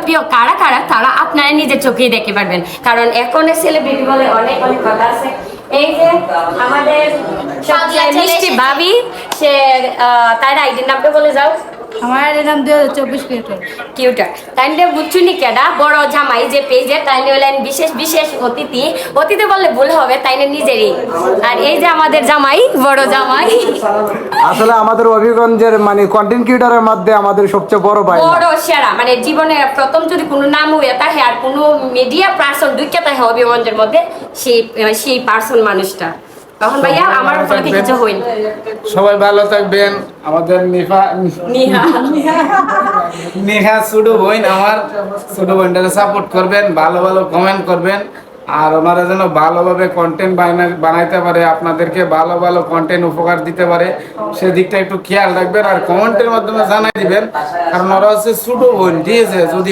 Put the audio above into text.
জনপ্রিয় কারা কারা তারা আপনারা নিজের চোখেই দেখতে পারবেন, কারণ এখন সেলিব্রিটি বলে অনেক অনেক কথা আছে। এই যে আমাদের সবচেয়ে মিষ্টি ভাবি, সে তার আইডির নামটা বলে যাও। আমার নাম 2024 ক্রিয়েটর। কিউটার তাইলে বুঝছুনি কেডা বড় জামাই যে পেজে তাইলে হলেন বিশেষ বিশেষ অতিথি, অতিথি বললে ভুল হবে তাইলে নিজেরই। আর এই যে আমাদের জামাই, বড় জামাই, আসলে আমাদের অভিগঞ্জের মানে কন্টেন্ট ক্রিয়েটরের মধ্যে আমাদের সবচেয়ে বড় ভাই, বড় সেরা, মানে জীবনে প্রথম যদি কোনো নাম হয়ে থাকে আর কোনো মিডিয়া পার্সন ঢুকে থাকে অভিগঞ্জের মধ্যে, সেই পার্সন মানুষটা। তখন ভাইয়া আমার উপরে কিছু হইনি। সবাই ভালো থাকবেন। আমাদের নিহা নেহা ছোট বোন, আমার ছোট বোনটাকে সাপোর্ট করবেন, ভালো ভালো কমেন্ট করবেন, আর ওনারা যেন ভালোভাবে কন্টেন্ট বানাইতে পারে, আপনাদেরকে ভালো ভালো কন্টেন্ট উপকার দিতে পারে, সেদিকটা একটু খেয়াল রাখবেন আর কমেন্টের মাধ্যমে জানাই দিবেন, কারণ ওরা হচ্ছে ছোট বোন, ঠিক আছে? যদি